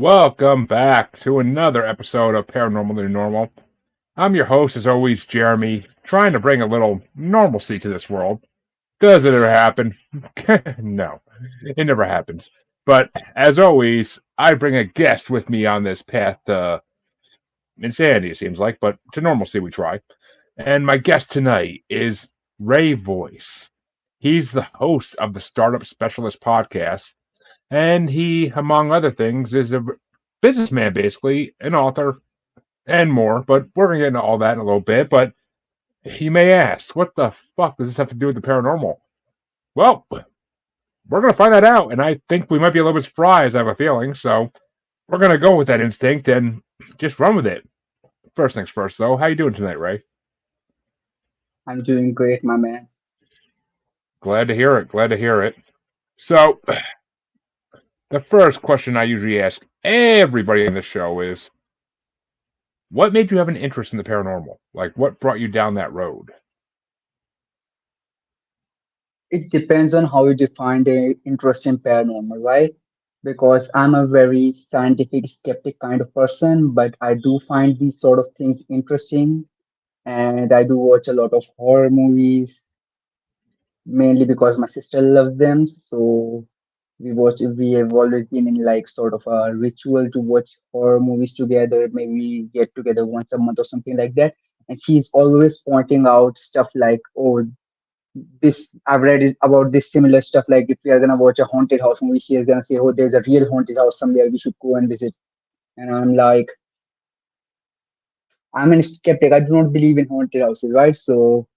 Welcome back to another episode of Paranormal New Normal. I'm your host, as always, Jeremy, trying to bring a little normalcy to this world. Does it ever happen? No, it never happens. But as always, I bring a guest with me on this path to insanity, it seems like, but to normalcy we try. And my guest tonight is Ray Voice. He's the host of the Startup Specialist podcast, and he, among other things, is a businessman, basically, an author, and more. But we're going to get into all that in a little bit. But you may ask, what the fuck does this have to do with the paranormal? Well, we're going to find that out. And I think we might be a little bit surprised, I have a feeling. So we're going to go with that instinct and just run with it. First things first, though. How you doing tonight, Ray? I'm doing great, my man. Glad to hear it. Glad to hear it. So, the first question I usually ask everybody on the show is, what made you have an interest in the paranormal? Like, what brought you down that road? It depends on how you define the interest in paranormal, right? Because I'm a very scientific, skeptic kind of person, but I do find these sort of things interesting. And I do watch a lot of horror movies, mainly because my sister loves them. So we have always been in like sort of a ritual to watch horror movies together. Maybe we get together once a month or something like that. And she's always pointing out stuff like, oh, this I've read is about this similar stuff. Like if we are gonna watch a haunted house movie, she is gonna say, "Oh, there's a real haunted house somewhere. We should go and visit." And I'm like, I'm a skeptic. I do not believe in haunted houses, right? So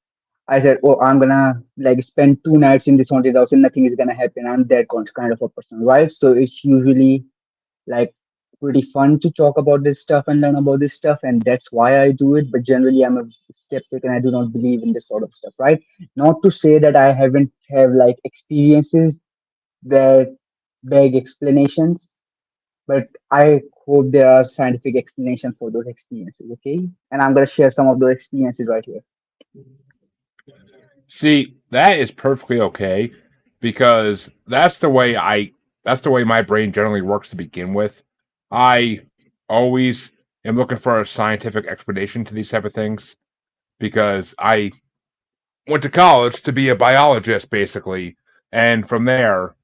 I said, "Oh, I'm gonna like spend 2 nights in this haunted house and nothing is gonna happen." I'm that kind of a person, right? So it's usually like pretty fun to talk about this stuff and learn about this stuff, and that's why I do it. But generally, I'm a skeptic and I do not believe in this sort of stuff, right? Not to say that I haven't have like experiences that beg explanations, but I hope there are scientific explanations for those experiences. Okay, and I'm gonna share some of those experiences right here. See, that is perfectly okay because that's the way my brain generally works to begin with. I always am looking for a scientific explanation to these type of things because I went to college to be a biologist basically, and from there,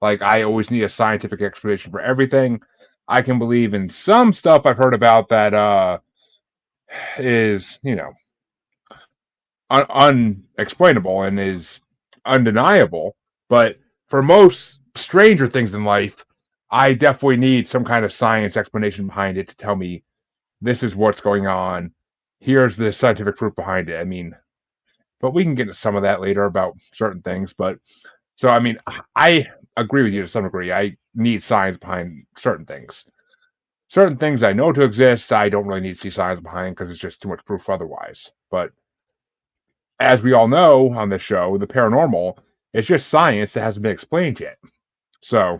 like I always need a scientific explanation for everything. I can believe in some stuff I've heard about that is, unexplainable and is undeniable. But for most stranger things in life, I definitely need some kind of science explanation behind it to tell me this is what's going on. Here's the scientific proof behind it. I mean, but we can get into some of that later about certain things. But so, I mean, I agree with you to some degree. I need science behind certain things. Certain things I know to exist, I don't really need to see science behind because it's just too much proof otherwise. But as we all know on this show, the paranormal is just science that hasn't been explained yet. So,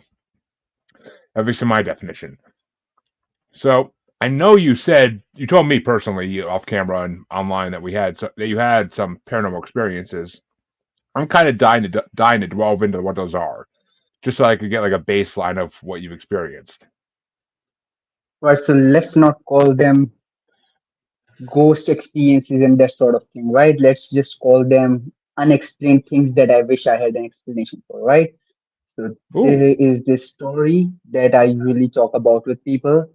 at least in my definition. So, I know you told me personally off camera and online that that you had some paranormal experiences. I'm kind of dying to delve into what those are, just so I could get like a baseline of what you've experienced. Right, so let's not call them ghost experiences and that sort of thing, right? Let's just call them unexplained things that I wish I had an explanation for, right? So Ooh, there is this story that I usually talk about with people.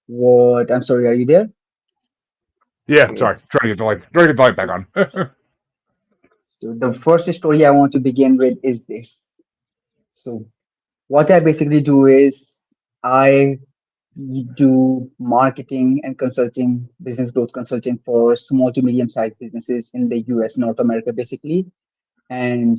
What I'm sorry, are you there? yeah. Okay. Sorry, trying to get the light back on. So the first story I want to begin with is this. So what I basically do is I do marketing and consulting, business growth consulting for small to medium sized businesses in the US, North America, basically. And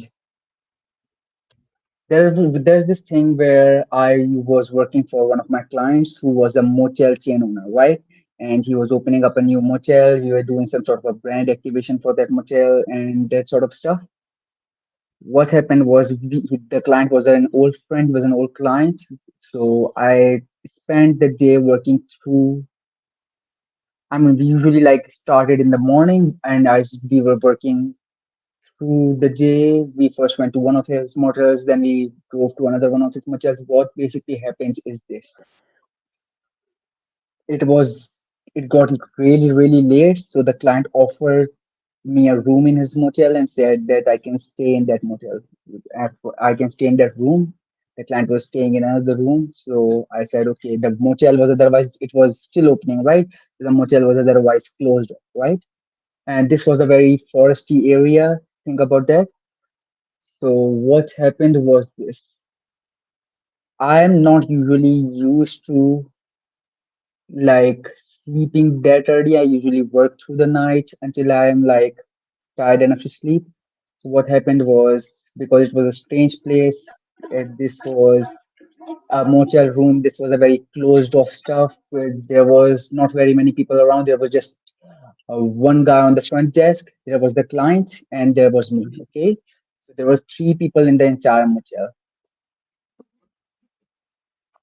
there's this thing where I was working for one of my clients who was a motel chain owner, right? And he was opening up a new motel. We were doing some sort of a brand activation for that motel and that sort of stuff. What happened was the client was an old friend, was an old client. So I spent the day working through. I mean, we usually like started in the morning, and as we were working through the day. We first went to one of his motels, then we drove to another one of his motels. What basically happens is this. it was it got really really late, so the client offered me a room in his motel and said that I can stay in that motel. I can stay in that room. The client was staying in another room, so I said, okay. The motel was otherwise it was still opening, right? The motel was otherwise closed, right? And this was a very foresty area. Think about that. So what happened was this. I am not usually used to like sleeping that early. I usually work through the night until I am like tired enough to sleep. So what happened was because it was a strange place, this was a motel room. This was a very closed off stuff where there was not very many people around. There was just one guy on the front desk. There was the client, and there was me. Okay, so there was three people in the entire motel.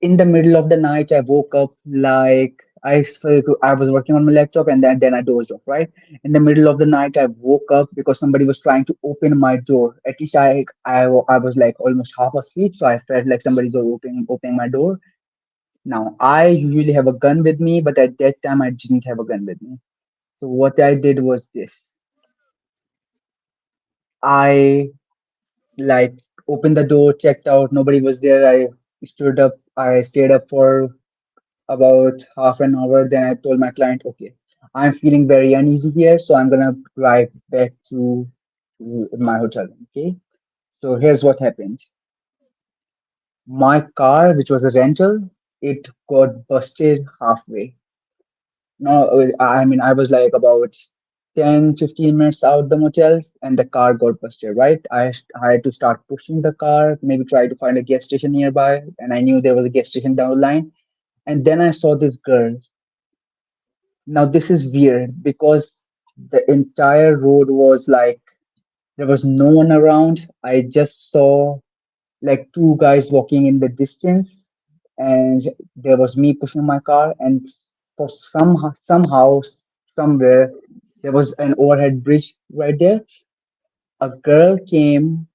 In the middle of the night, I woke up like I was working on my laptop, and then I dozed off. Right in the middle of the night, I woke up because somebody was trying to open my door. At least I was like almost half asleep, so I felt like somebody was opening my door. Now I usually have a gun with me, but at that time I didn't have a gun with me. So what I did was this: I like opened the door, checked out, nobody was there. I stood up, I stayed up for about half an hour. Then I told my client, okay, I'm feeling very uneasy here, so I'm gonna drive back to my hotel room. Okay. So here's what happened. My car, which was a rental, it got busted halfway. No, I mean, I was like about 10, 15 minutes out the motels and the car got busted, right? I had to start pushing the car, maybe try to find a gas station nearby. And I knew there was a gas station down the line. And then I saw this girl. Now this is weird because the entire road was like there was no one around. I just saw like two guys walking in the distance, and there was me pushing my car, and for somehow somewhere there was an overhead bridge right there. A girl came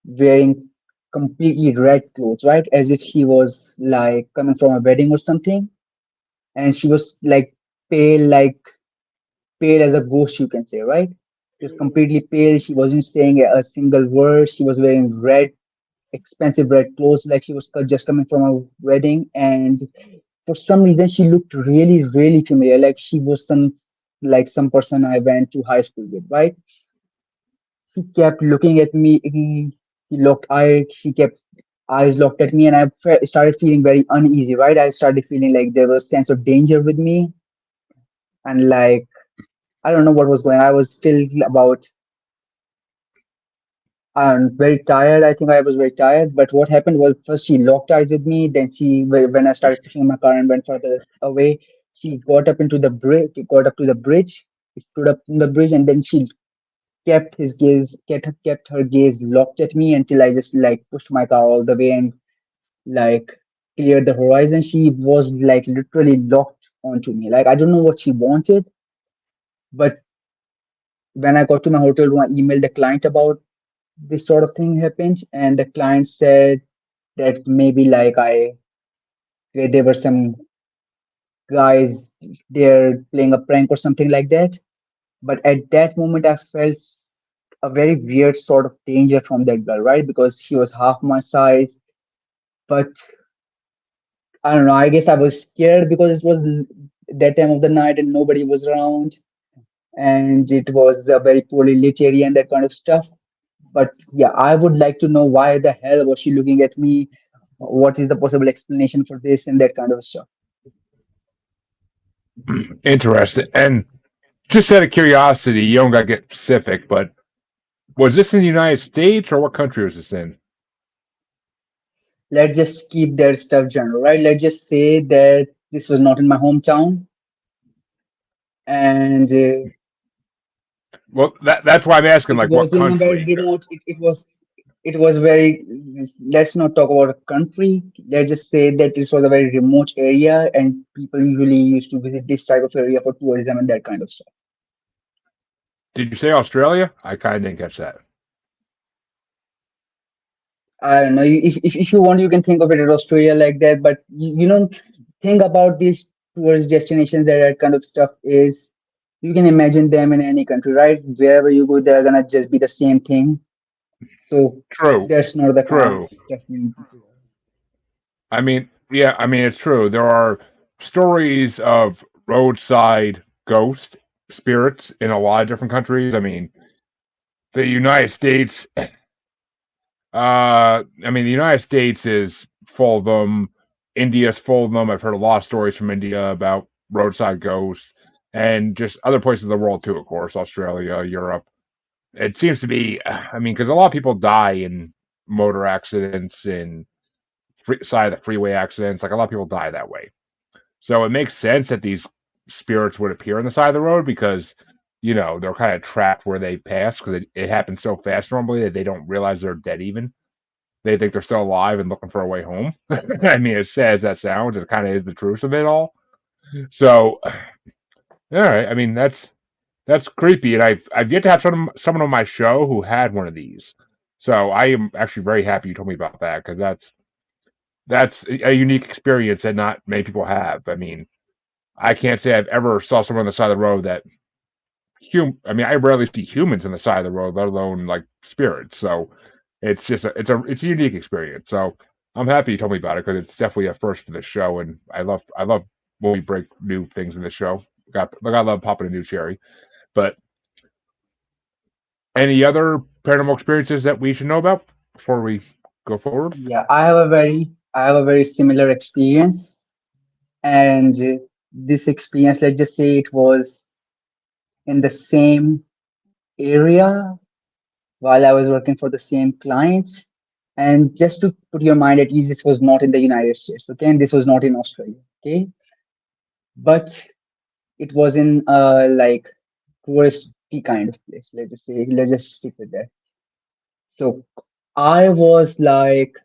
wearing completely red clothes, right, as if she was like coming from a wedding or something, and she was like pale, like pale as a ghost, you can say, right? She was completely pale. She wasn't saying a single word. She was wearing red, expensive red clothes, like she was just coming from a wedding. And for some reason, she looked really, really familiar, like she was some person I went to high school with, right? She kept looking at me. She kept eyes locked at me, and started feeling very uneasy, right? I started feeling like there was a sense of danger with me, and like I don't know what was going on. I was still about very tired. I think I was very tired. But what happened was first she locked eyes with me. Then when I started pushing my car and went further away, she got up into the bridge. Got up to the bridge, stood up on the bridge, and then she kept her gaze locked at me until I just like pushed my car all the way and like cleared the horizon. She was like literally locked onto me. Like I don't know what she wanted, but when I got to my hotel room, I emailed the client about this sort of thing happened, and the client said that maybe like there were some guys there playing a prank or something like that. But at that moment, I felt a very weird sort of danger from that girl, right? Because she was half my size. But I don't know. I guess I was scared because it was that time of the night and nobody was around, and it was a very poorly lit area and that kind of stuff. But yeah, I would like to know why the hell was she looking at me? What is the possible explanation for this and that kind of stuff? Interesting. And just out of curiosity, you don't got to get specific, but was this in the United States or what country was this in? Let's just keep that stuff general, right? Let's just say that this was not in my hometown, and Well, that's why I'm asking, it like, what was in a very country? remote. It was very. Let's not talk about a country. Let's just say that this was a very remote area, and people usually used to visit this type of area for tourism and that kind of stuff. Did you say Australia? I kind of didn't catch that. I don't know. If you want, you can think of it as Australia like that. But you know, think about this. tourist destinations, that kind of stuff is, you can imagine them in any country, right? Wherever you go, they're gonna just be the same thing. So True, that's not the kind of true. stuff we need to do. I mean, yeah, I mean it's true. There are stories of roadside ghost spirits in a lot of different countries. I mean, the United States. I mean, the United States is full of them. India's full of them. I've heard a lot of stories from India about roadside ghosts, and just other places of the world too. Of course, Australia, Europe. It seems to be. I mean, because a lot of people die in motor accidents and side of the freeway accidents. Like a lot of people die that way. So it makes sense that these spirits would appear on the side of the road because, they're kind of trapped where they pass because it happens so fast normally that they don't realize they're dead even. They think they're still alive and looking for a way home. I mean, as sad as that sounds, it kind of is the truth of it all. So, all right. I mean, that's creepy, and I've yet to have someone on my show who had one of these. So I am actually very happy you told me about that because that's a unique experience that not many people have. I mean, I can't say I've ever saw someone on the side of the road that I mean, I rarely see humans on the side of the road, let alone like spirits. So it's just it's a unique experience. So I'm happy you told me about it because it's definitely a first for the show, and I love when we break new things in the show. I love popping a new cherry. But any other paranormal experiences that we should know about before we go forward? Yeah, I have a very similar experience, and this experience, let's just say it was in the same area while I was working for the same client. And just to put your mind at ease, this was not in the United States, okay, and this was not in Australia, okay, but it was in like touristy kind of place. Let's just say, let's just stick with that. So I was like,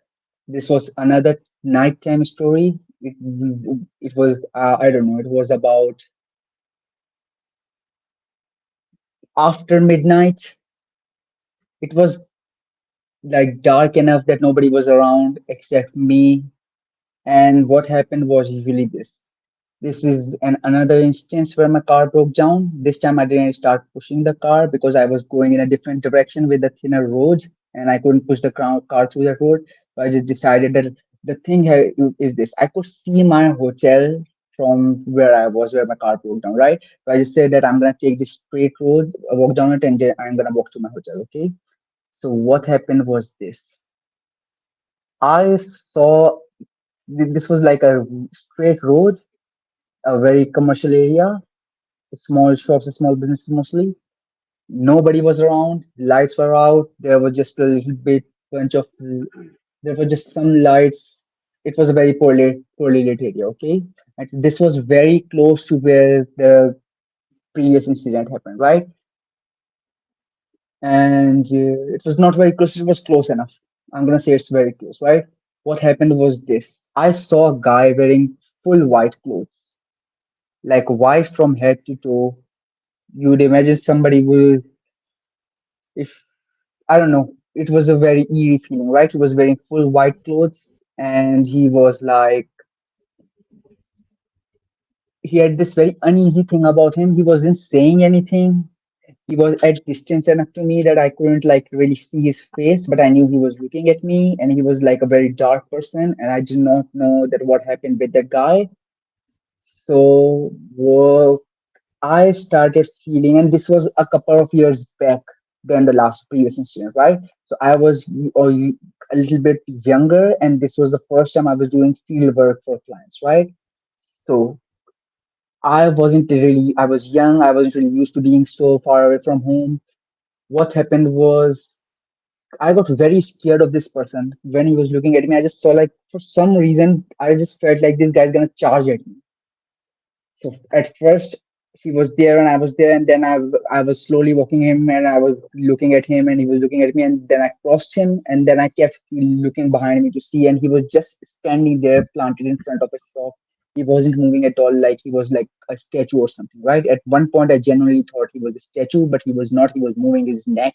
this was another nighttime story. It was I don't know. It was about after midnight. It was like dark enough that nobody was around except me. And what happened was usually this. This is another instance where my car broke down. This time I didn't start pushing the car because I was going in a different direction with the thinner road and I couldn't push the car through that road. So I just decided that the thing here is this. I could see my hotel from where I was, where my car broke down, right? So I just said that I'm going to take this straight road, walk down it, and then I'm going to walk to my hotel, okay? So what happened was this. I saw this was like a straight road, a very commercial area, small shops, small businesses mostly. Nobody was around, lights were out. There was just a little bit bunch of there were just some lights. It was a very poorly lit area, okay? And this was very close to where the previous incident happened, right? And it was not very close, it was close enough. I'm gonna say it's very close, right? What happened was this. I saw a guy wearing full white clothes, like white from head to toe. You would imagine somebody will, if I don't know, it was a very eerie feeling, right? He was wearing full white clothes and he was like, he had this very uneasy thing about him. He wasn't saying anything. He was at distance enough to me that I couldn't like really see his face, but I knew he was looking at me and he was like a very dark person. And I did not know that what happened with that guy. So, I started feeling, and this was a couple of years back than the last previous incident, right? So I was a little bit younger, and this was the first time I was doing field work for clients, right? So I was young, I wasn't really used to being so far away from home. What happened was I got very scared of this person when he was looking at me. I just saw like, for some reason, I just felt like this guy's gonna charge at me. So at first he was there and I was there, and then I was slowly walking him and I was looking at him and he was looking at me, and then I crossed him and then I kept looking behind me to see, and he was just standing there planted in front of a shop. He wasn't moving at all, like he was like a statue or something, right? At one point I genuinely thought he was a statue, but he was not. He was moving his neck.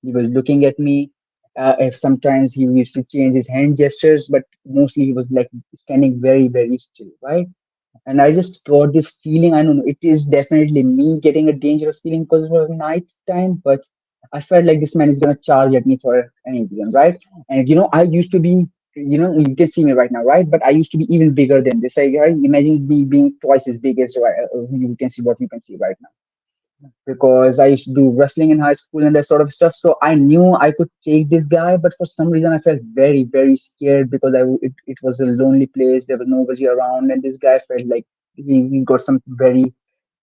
He was looking at me. If sometimes he used to change his hand gestures, but mostly he was like standing very, very still, right? And I just got this feeling. I don't know. It is definitely me getting a dangerous feeling because it was night time, but I felt like this man is gonna charge at me for any reason, right? And I used to be, you can see me right now, right? But I used to be even bigger than this. I imagine me being twice as big as you can see what you can see right now, because I used to do wrestling in high school and that sort of stuff. So I knew I could take this guy, but for some reason I felt very, very scared because it was a lonely place. There was nobody around, and this guy felt like he's got some very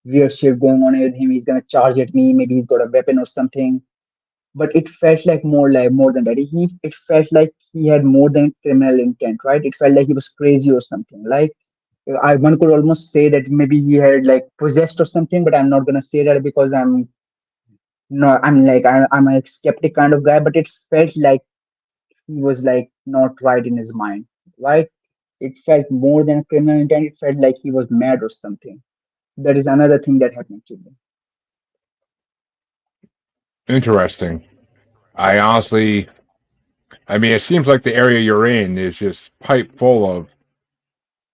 weird shit going on with him. He's gonna charge at me. Maybe he's got a weapon or something. But it felt like more than that. It felt like he had more than criminal intent, right? It felt like he was crazy or something. Like one could almost say that maybe he had like possessed or something, but I'm not gonna say that because I'm a skeptic kind of guy, but it felt like he was like not right in his mind, right? It felt more than a criminal intent. It felt like he was mad or something. That is another thing that happened to me. Interesting. I honestly, I mean, it seems like the area you're in is just pipe full of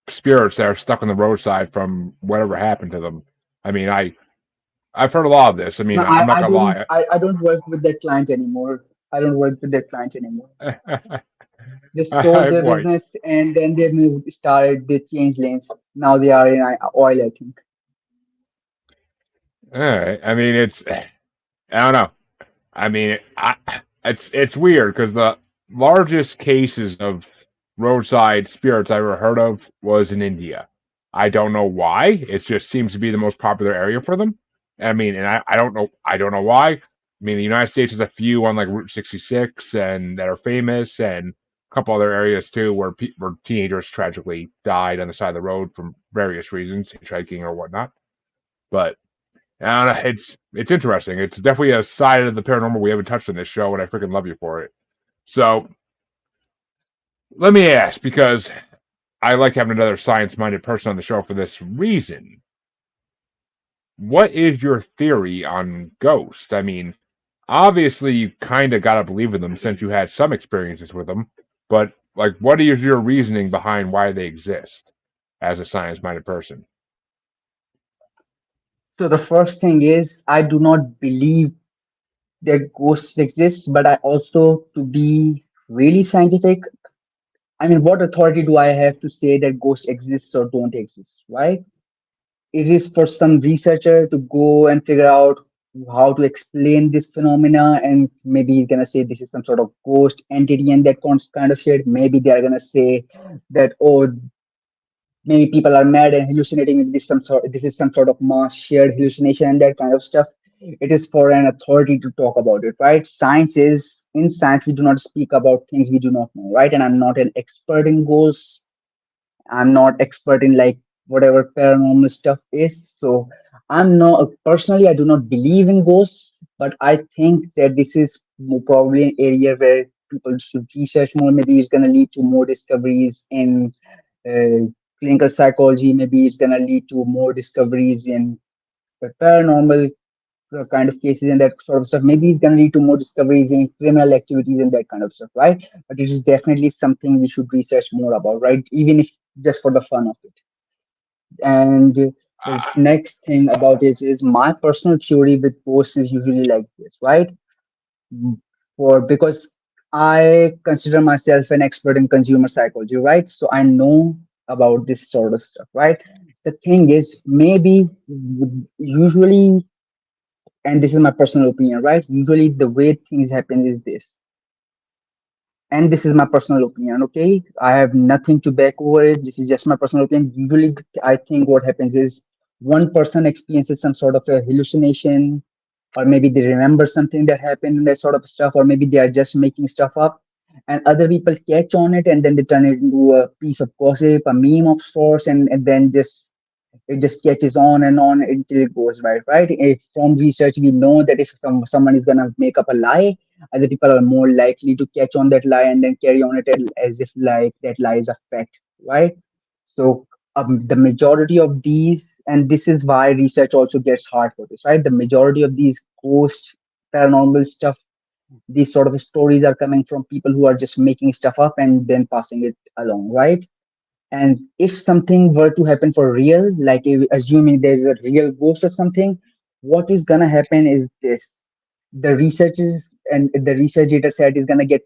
spirits that are stuck on the roadside from whatever happened to them. I mean, I've heard a lot of this. I No, mean, I'm not I gonna don't lie. I don't work with that client anymore. I don't work with that client anymore. They sold their What? business and then they changed lanes. Now they are in oil, I think. All right. I mean, I don't know. I mean, it's weird because the largest cases of roadside spirits I ever heard of was in India. I don't know why. It just seems to be the most popular area for them. I mean, and I don't know why. I mean, the United States has a few on like Route 66 and that are famous, and a couple other areas too where teenagers tragically died on the side of the road from various reasons, hitchhiking or whatnot. But and it's interesting. It's definitely a side of the paranormal we haven't touched on this show, and I freaking love you for it. So let me ask, because I like having another science-minded person on the show for this reason. What is your theory on ghosts? I mean, obviously you kind of gotta believe in them since you had some experiences with them, but like, what is your reasoning behind why they exist as a science-minded person? So the first thing is I do not believe that ghosts exist, but I also, to be really scientific, I mean, what authority do I have to say that ghosts exist or don't exist, right? It is for some researcher to go and figure out how to explain this phenomena, and maybe he's gonna say this is some sort of ghost entity and that kind of shit. Maybe they're gonna say that, oh, maybe people are mad and hallucinating. This is some sort of mass shared hallucination and that kind of stuff. It is for an authority to talk about it, right? In science we do not speak about things we do not know, right? And I'm not an expert in ghosts. I'm not expert in like whatever paranormal stuff is. So I'm not personally, I do not believe in ghosts, but I think that this is probably an area where people should research more. Maybe it's going to lead to more discoveries in uh, clinical psychology. Maybe it's going to lead to more discoveries in paranormal kind of cases and that sort of stuff. Maybe it's going to lead to more discoveries in criminal activities and that kind of stuff, right? But it is definitely something we should research more about, right? Even if just for the fun of it. And this Ah, next thing about it is my personal theory with ghosts is usually like this, right? For because I consider myself an expert in consumer psychology, right? So I know about this sort of stuff, right? The thing is, maybe usually, and this is my personal opinion, right? Usually, the way things happen is this, and this is my personal opinion. Okay, I have nothing to back over it. This is just my personal opinion. Usually I think what happens is one person experiences some sort of a hallucination, or maybe they remember something that happened and that sort of stuff, or maybe they are just making stuff up, and other people catch on it and then they turn it into a piece of gossip, a meme of sorts, and then it just catches on until it goes right, right? If from research we know that if someone is gonna make up a lie, other people are more likely to catch on that lie and then carry on it as if like that lie is a fact, right? So the majority of these, and this is why research also gets hard for this, right? The majority of these ghost paranormal stuff, these sort of stories are coming from people who are just making stuff up and then passing it along, right? And if something were to happen for real, like if, assuming there's a real ghost or something, what is gonna happen is this: the researchers and the research data set is gonna get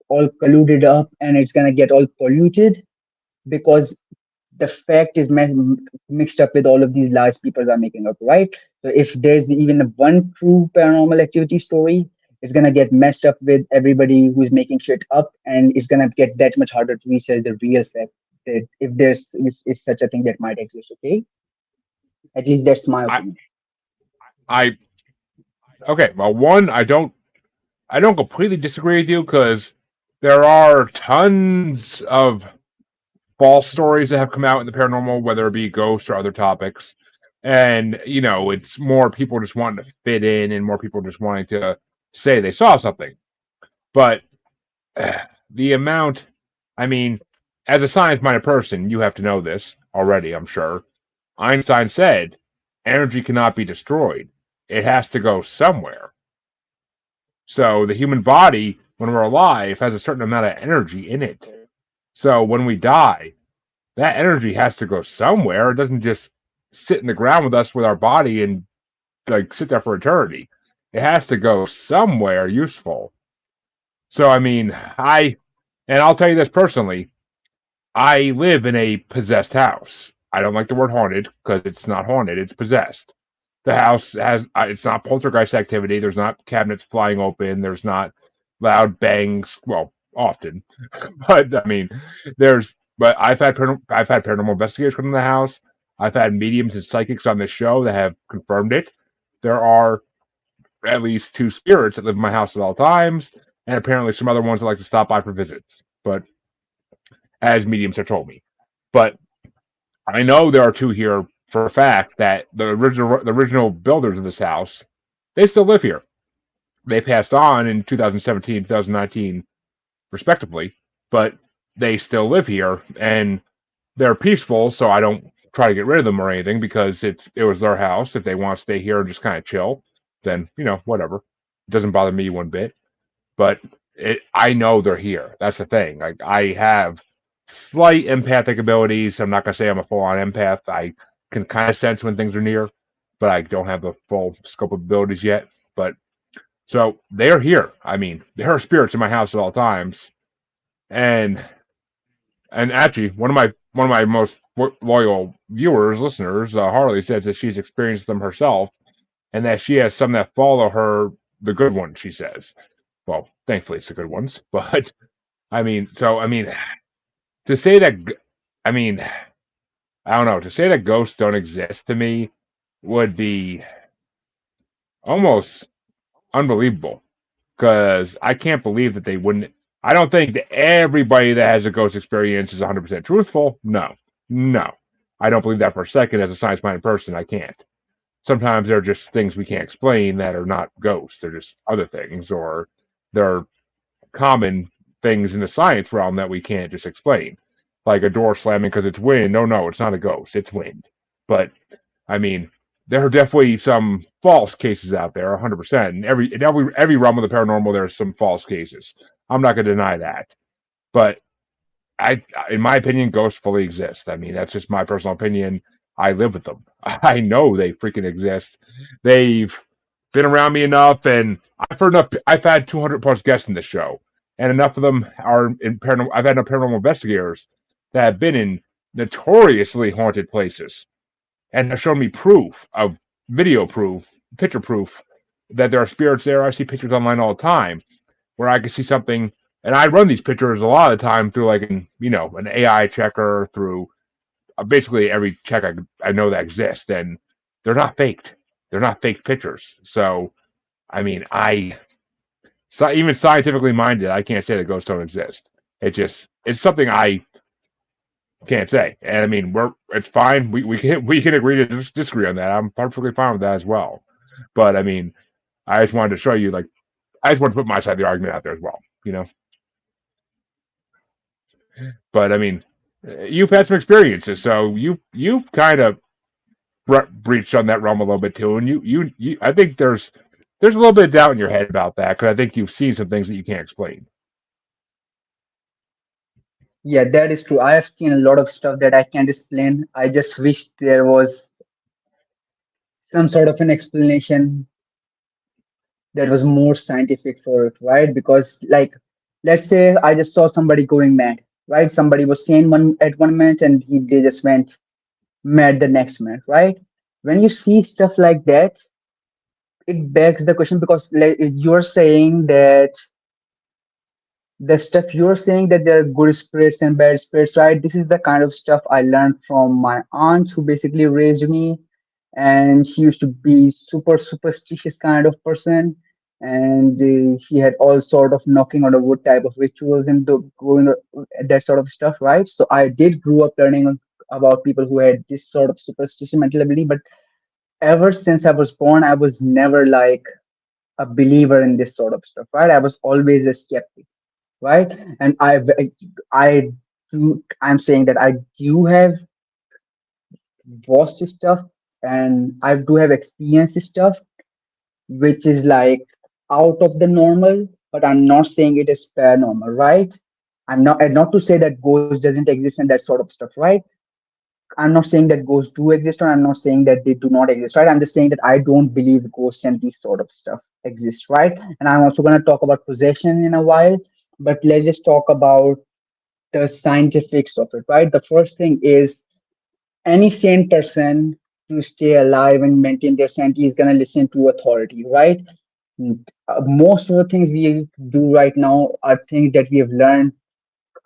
all colluded up, and it's gonna get all polluted because the fact is mixed up with all of these lies people are making up, right? So if there's even one true paranormal activity story, it's gonna get messed up with everybody who's making shit up, and it's gonna get that much harder to research the real fact that if is such a thing that might exist. Okay, at least that's my I opinion. I okay. Well, one, I don't completely disagree with you because there are tons of false stories that have come out in the paranormal, whether it be ghosts or other topics. And, it's more people just wanting to fit in and more people just wanting to say they saw something. But the amount, I mean, as a science minded person, you have to know this already, I'm sure. Einstein said energy cannot be destroyed, it has to go somewhere. So the human body, when we're alive, has a certain amount of energy in it. So when we die, that energy has to go somewhere. It doesn't just sit in the ground with us with our body and like sit there for eternity. It has to go somewhere useful. So I mean, I'll tell you this personally, I live in a possessed house. I don't like the word haunted because it's not haunted, it's possessed. The house has it's not poltergeist activity, there's not cabinets flying open, there's not loud bangs, well, often. But I mean, but I've had paranormal investigators come to the house. I've had mediums and psychics on the show that have confirmed it. There are at least two spirits that live in my house at all times, and apparently some other ones that like to stop by for visits. But as mediums have told me, but I know there are two here for a fact that the original builders of this house, they still live here. They passed on in 2017, 2019, respectively, but they still live here and they're peaceful, so I don't try to get rid of them or anything because it was their house. If they want to stay here and just kind of chill, then whatever. It doesn't bother me one bit. But I know they're here. That's the thing. Like I have slight empathic abilities. I'm not gonna say I'm a full-on empath. I can kind of sense when things are near, but I don't have the full scope of abilities yet. But so they are here. I mean, there are spirits in my house at all times, and actually, one of my most loyal viewers, listeners, Harley, says that she's experienced them herself, and that she has some that follow her, the good ones. She says, well, thankfully it's the good ones, but I mean, to say that, I mean, I don't know, to say that ghosts don't exist to me would be almost unbelievable because I can't believe that they wouldn't. I don't think that everybody that has a ghost experience is 100% truthful. No, no. I don't believe that for a second as a science minded person. I can't. Sometimes they're just things we can't explain that are not ghosts. They're just other things, or they're common things in the science realm that we can't just explain. Like a door slamming because it's wind. No, it's not a ghost. It's wind. But I mean, there are definitely some false cases out there, 100%. And every realm of the paranormal, there's some false cases. I'm not going to deny that. But in my opinion, ghosts fully exist. I mean, that's just my personal opinion. I live with them. I know they freaking exist. They've been around me enough, and I've heard enough. I've had 200 plus guests in the show, and enough of them are in paranormal. I've had enough paranormal investigators that have been in notoriously haunted places and have shown me proof of video proof, picture proof that there are spirits there. I see pictures online all the time where I can see something, and I run these pictures a lot of the time through like an AI checker through basically every check I know that exists, and they're not faked. They're not fake pictures. So I mean, even scientifically minded, I can't say that ghosts don't exist. It's something I can't say. And I mean, it's fine. We can agree to disagree on that. I'm perfectly fine with that as well. But I mean, I just wanted to show you, like, I just want to put my side of the argument out there as well. You know. But I mean, you've had some experiences, so you've kind of breached on that realm a little bit too. And I think there's a little bit of doubt in your head about that because I think you've seen some things that you can't explain. Yeah, that is true. I have seen a lot of stuff that I can't explain. I just wish there was some sort of an explanation that was more scientific for it, right? Because, like, let's say I just saw somebody going mad, right? Somebody was sane one at 1 minute and they just went mad the next minute, right? When you see stuff like that, it begs the question because, like, you're saying that the stuff you're saying that there are good spirits and bad spirits, right? This is the kind of stuff I learned from my aunt who basically raised me, and she used to be super superstitious kind of person, and she had all sort of knocking on the wood type of rituals and going that sort of stuff, right? So I did grew up learning about people who had this sort of superstition mental ability, but ever since I was born, I was never like a believer in this sort of stuff, right? I was always a skeptic, right? And I I'm saying that I do have watched stuff and I do have experienced stuff which is like out of the normal, but I'm not saying it is paranormal, right? I'm not, and not to say that ghost doesn't exist and that sort of stuff, right? I'm not saying that ghosts do exist, or I'm not saying that they do not exist, right? I'm just saying that I don't believe ghosts and these sort of stuff exist, right? And I'm also going to talk about possession in a while, but let's just talk about the scientifics of it, right? The first thing is any sane person to stay alive and maintain their sanity is going to listen to authority, right? Most of the things we do right now are things that we have learned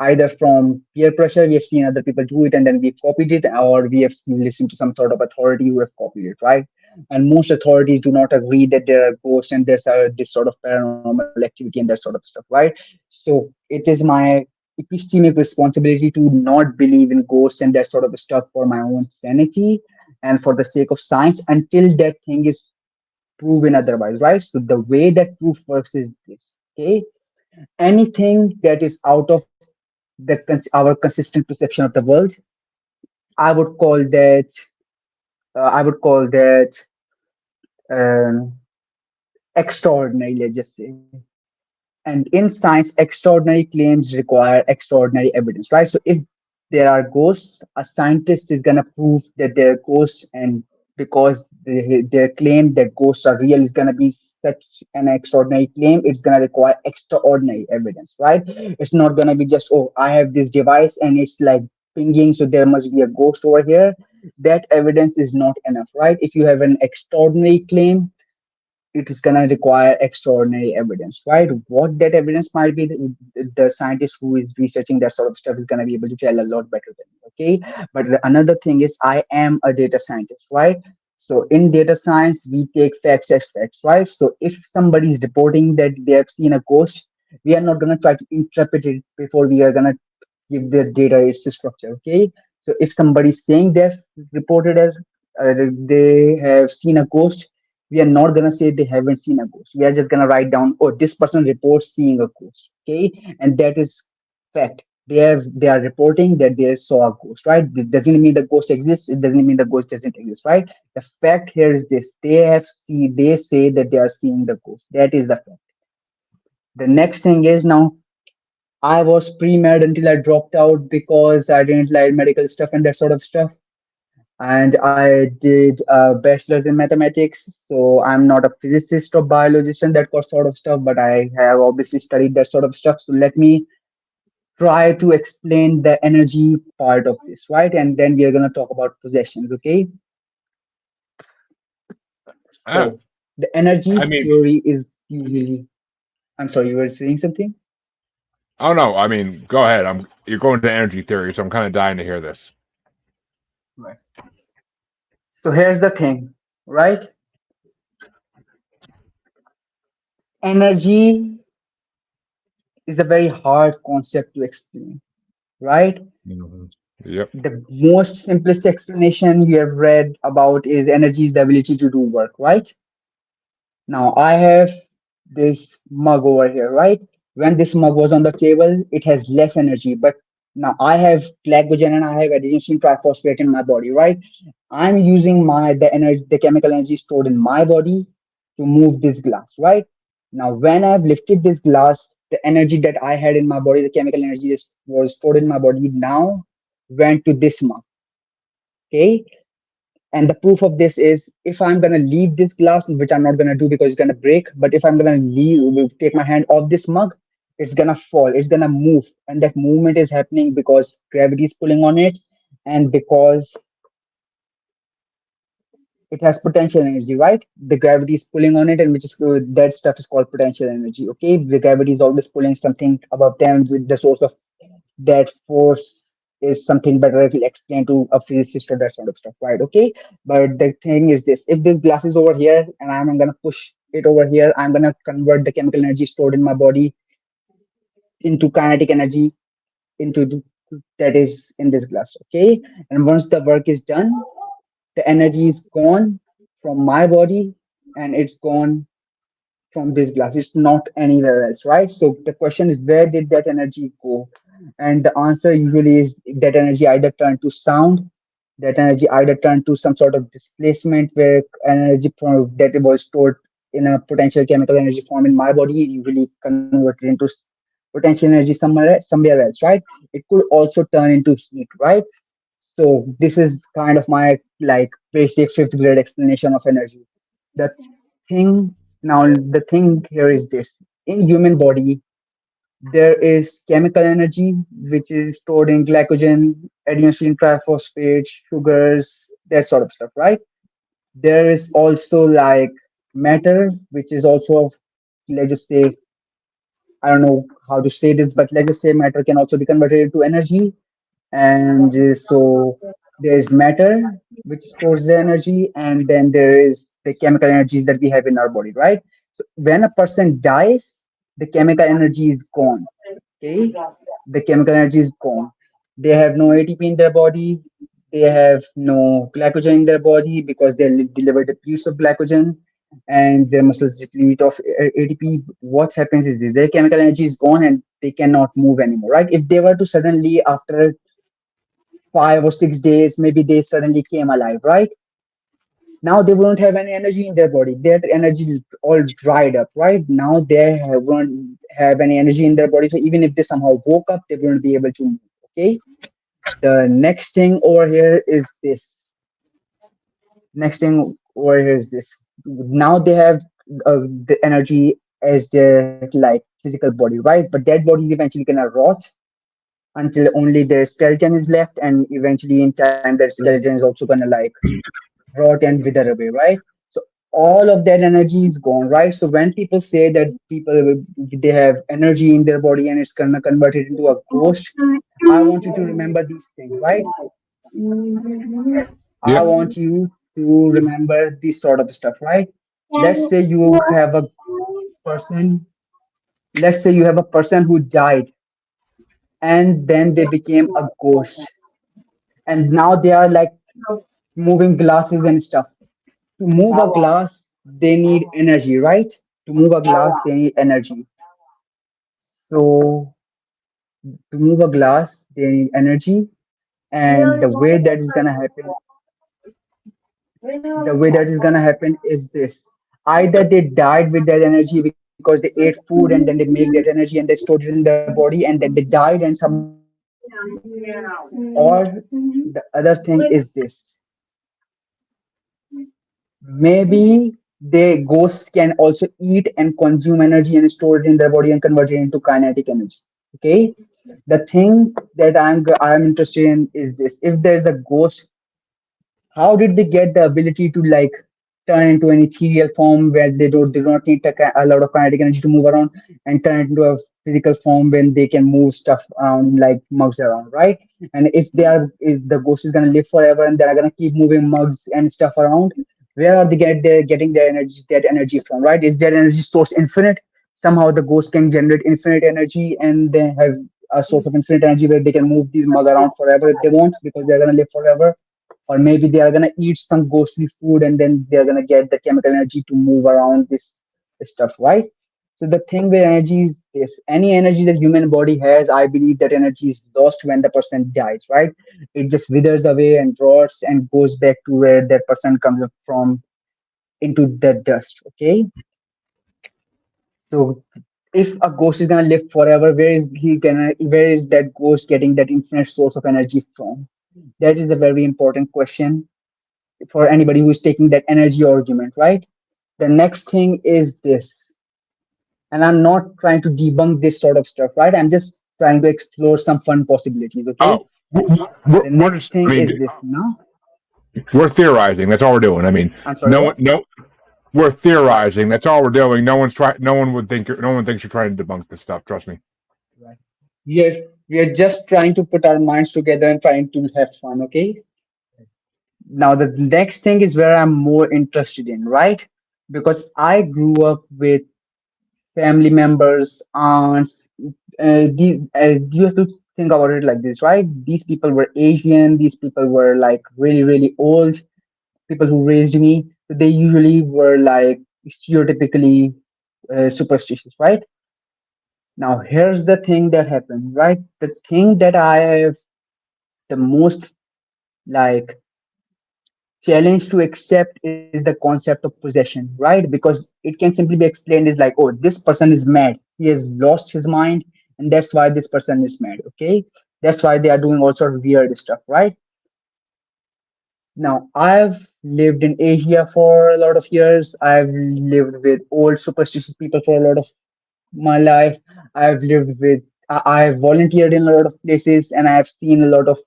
either from peer pressure, we have seen other people do it and then we've copied it, or we have seen, listened to some sort of authority who have copied it, right? And most authorities do not agree that there are ghosts and there's this sort of paranormal activity and that sort of stuff, right? So it is my epistemic responsibility to not believe in ghosts and that sort of stuff for my own sanity and for the sake of science until that thing is proven otherwise, right? So the way that proof works is this, okay? Anything that is out of our consistent perception of the world, I would call that I would call that um, extraordinary, let's just say. And in science, extraordinary claims require extraordinary evidence, right? So if there are ghosts, a scientist is going to prove that there are ghosts, and because their claim that ghosts are real is going to be such an extraordinary claim, it's going to require extraordinary evidence, right? It's not going to be just, oh, I have this device and it's like pinging, so there must be a ghost over here. That evidence is not enough, right? If you have an extraordinary claim, it is going to require extraordinary evidence, right? What that evidence might be, the scientist who is researching that sort of stuff is going to be able to tell a lot better than me, okay? But another thing is, I am a data scientist, right? So in data science, we take facts as facts, right? So if somebody is reporting that they have seen a ghost, we are not going to try to interpret it before we are going to give the data its structure, okay? So if somebody is saying they've reported as they have seen a ghost, we are not going to say they haven't seen a ghost. We are just going to write down, oh, this person reports seeing a ghost, okay? And that is fact. They are reporting that they saw a ghost, right? This doesn't mean the ghost exists. It doesn't mean the ghost doesn't exist, right? The fact here is this: they say that they are seeing the ghost. That is the fact. The next thing is, now I was pre-med until I dropped out because I didn't like medical stuff and that sort of stuff. And I did a bachelor's in mathematics. So I'm not a physicist or biologist and that sort of stuff, but I have obviously studied that sort of stuff. So let me try to explain the energy part of this, right? And then we are going to talk about possessions, okay? Uh, So the energy I mean, theory is usually, I'm sorry, you were saying something? oh no, I mean, go ahead. You're going to energy theory, so I'm kind of dying to hear this. Right. So here's the thing, right? Energy is a very hard concept to explain, right? Mhm. Yep. The most simplest explanation you have read about is energy is the ability to do work, right? Now I have this mug over here, right? When this mug was on the table, it has less energy, but now I have glycogen and I have adenosine triphosphate in my body, right? I'm using the energy, the chemical energy stored in my body to move this glass, right? Now, when I've lifted this glass, the energy that I had in my body, the chemical energy that was stored in my body, now went to this mug. Okay. And the proof of this is if I'm gonna leave this glass, which I'm not gonna do because it's gonna break, but if I'm gonna take my hand off this mug, it's gonna fall, it's gonna move. And that movement is happening because gravity is pulling on it and because it has potential energy, right? The gravity is pulling on it, and which is that stuff is called potential energy. Okay, the gravity is always pulling something above them. With the source of that force is something better if we explain to a physicist or that sort of stuff, right? Okay, but the thing is this: if this glass is over here and I'm gonna push it over here, I'm gonna convert the chemical energy stored in my body into kinetic energy into that is in this glass. Okay, and once the work is done, the energy is gone from my body and it's gone from this glass. It's not anywhere else, right? So the question is, where did that energy go? And the answer usually is that energy either turned to sound, that energy either turned to some sort of displacement where energy from that was stored in a potential chemical energy form in my body usually converted into potential energy somewhere else, right? It could also turn into heat, right? So this is kind of my like basic fifth grade explanation of energy. The thing now, the thing here is this: in human body, there is chemical energy which is stored in glycogen, adenosine triphosphate, sugars, that sort of stuff, right? There is also like matter, which is also, let's just say, I don't know how to say this, but let's just say matter can also be converted into energy. And so there's matter which stores the energy, and then there is the chemical energies that we have in our body, right? So when a person dies, the chemical energy is gone. Okay, the chemical energy is gone. They have no ATP in their body. They have no glycogen in their body because they deliver the use of glycogen, and their muscles deplete of ATP. What happens is this, their chemical energy is gone and they cannot move anymore, right? If they were to suddenly, after 5 or 6 days, maybe they suddenly came alive, right? Now they won't have any energy in their body. Their energy is all dried up, right? Now won't have any energy in their body. So even if they somehow woke up, they won't be able to move. Okay. The next thing over here is this. Next thing over here is this. Now they have the energy as their like physical body, right? But that body is eventually gonna rot until only their skeleton is left, and eventually in time their skeleton is also gonna like rot and wither away, right? So all of that energy is gone, right? So when people say that they have energy in their body and it's gonna convert it into a ghost, I want you to remember these things, right? I Yep. want you to remember this sort of stuff, right? Let's say you have a person, let's say you have a person who died and then they became a ghost and now they are like moving glasses and stuff. To move a glass, they need energy, right? To move a glass, they need energy. So to move a glass, they need energy. And the way that is gonna happen is this. Either they died with that energy because they ate food and then they make that energy and they stored it in their body and then they died and somehow they came alive. Or the other thing is this. Maybe the ghosts can also eat and consume energy and store it in their body and convert it into kinetic energy. Okay. The thing that I'm interested in is this: if there's a ghost, how did they get the ability to like turn into an ethereal form where they do not need a lot of kinetic energy to move around and turn it into a physical form when they can move stuff around like mugs around, right? And if the ghost is gonna live forever and they're gonna keep moving mugs and stuff around, where are they getting their energy that energy from, right? Is their energy source infinite? Somehow the ghost can generate infinite energy and they have a source of infinite energy where they can move these mug around forever if they want because they're gonna live forever. Or maybe they are going to eat some ghostly food and then they're going to get the chemical energy to move around this stuff, right? So the thing with energy is this: any energy that human body has, I believe that energy is lost when the person dies, right? It just withers away and rots and goes back to where that person comes up from, into the dust. Okay. So if a ghost is gonna live forever, where is that ghost getting that infinite source of energy from? That is a very important question for anybody who is taking that energy argument, right? The next thing is this, and I'm not trying to debunk this sort of stuff, right? I'm just trying to explore some fun possibilities, okay? Oh, we're, The we're next just. I thing mean, is this, no? we're theorizing. That's all we're doing. I mean, I'm sorry, what? no. We're Right, theorizing. That's all we're doing. No one's trying. No one would think. No one thinks you're trying to debunk this stuff. Trust me. right. We are just trying to put our minds together and trying to have fun, okay? Now the next thing is where I'm more interested in, right? Because I grew up with family members, aunts. You have to think about it like this, right? These people were Asian. These people were like really, really old. People who raised me, they usually were like stereotypically superstitious, right? Now, here's the thing that happened, right? The thing that I have the most like challenge to accept is the concept of possession, right? Because it can simply be explained as like, oh, this person is mad. He has lost his mind, and that's why this person is mad, okay? That's why they are doing all sort of weird stuff, right? Now, I've lived in Asia for a lot of years. I've lived with old superstitious people for a lot of my life. I've lived with, I've volunteered in a lot of places, and I've seen a lot of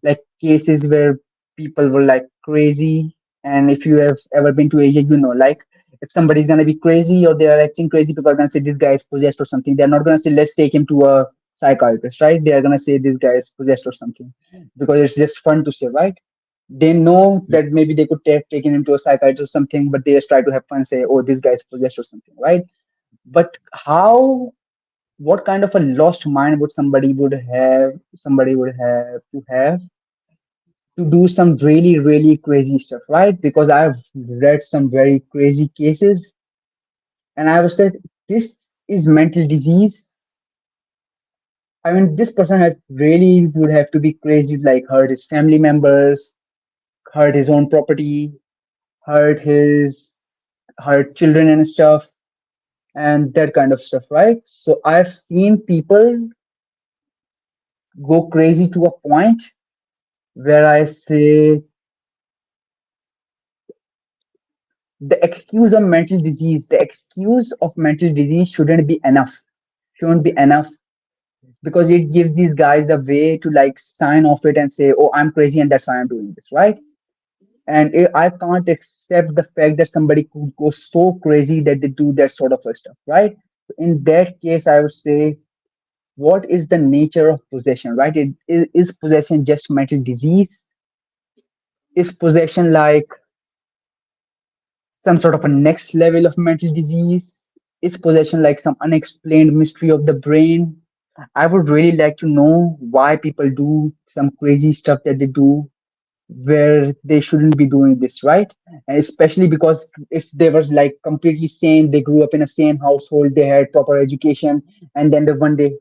like cases where people were like crazy. And if you have ever been to Asia, you know, like if somebody's gonna be crazy or they are acting crazy, people are gonna say this guy is possessed or something. They're not gonna say let's take him to a psychiatrist, right? They are gonna say this guy is possessed or something because it's just fun to say, right? They know Yeah. that maybe they could have taken him to a psychiatrist or something, but they just try to have fun, say, oh, this guy is possessed or something, right? But how, what kind of a lost mind would somebody would have to have to do some really really crazy stuff, right? Because I've read some very crazy cases, and I was said this is mental disease. I mean, this person had really would have to be crazy, like hurt his family members, hurt his own property, hurt his hurt children and stuff, and that kind of stuff, right? So I've seen people go crazy to a point where I say the excuse of mental disease shouldn't be enough because it gives these guys a way to like sign off it and say, oh, I'm crazy and that's why I'm doing this, right? And I can't accept the fact that somebody could go so crazy that they do that sort of a stuff, right? In that case, I would say, what is the nature of possession, right? Is possession just mental disease? Is possession like some sort of a next level of mental disease? Is possession like some unexplained mystery of the brain? I would really like to know why people do some crazy stuff that they do where they shouldn't be doing this, right? And especially because if they was like completely sane, they grew up in a same household, they had proper education, and then the one day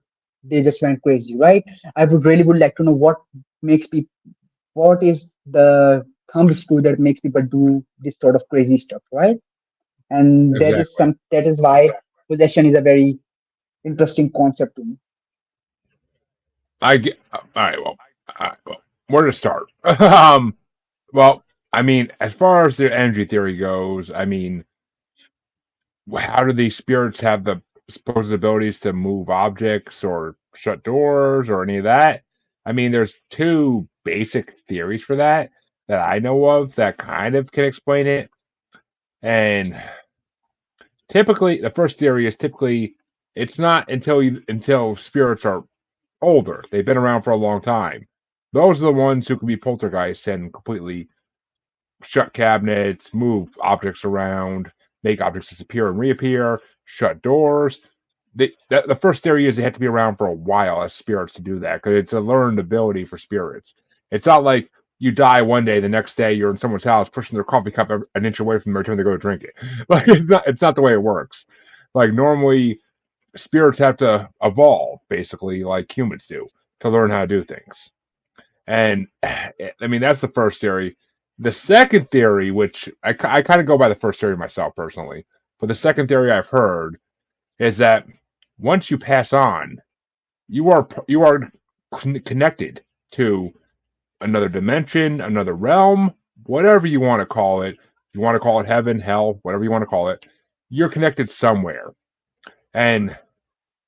they just went crazy, right? I would like to know makes people what is the thumb screw that makes people do this sort of crazy stuff, right? And Exactly. that is why possession is a very interesting concept to me. I get. All right. Well. All right, well. Where to start? Well. I mean, as far as the energy theory goes, I mean, how do these spirits have the supposed abilities to move objects or shut doors or any of that? I mean, there's two basic theories for that that I know of that kind of can explain it. And typically, the first theory is typically it's not until spirits are older. They've been around for a long time. Those are the ones who can be poltergeists and completely shut cabinets, move objects around, make objects disappear and reappear, shut doors. The first theory is they have to be around for a while as spirits to do that because it's a learned ability for spirits. It's not like you die one day, the next day you're in someone's house pushing their coffee cup an inch away from them every time they go to drink it. Like it's not the way it works. Like normally spirits have to evolve basically like humans do to learn how to do things. And I mean, that's the first theory. The second theory, which I kind of go by the first theory myself personally, but the second theory I've heard is that Once you pass on, you are connected to another dimension, another realm, whatever you want to call it. You want to call it heaven, hell, whatever you want to call it. You're connected somewhere, and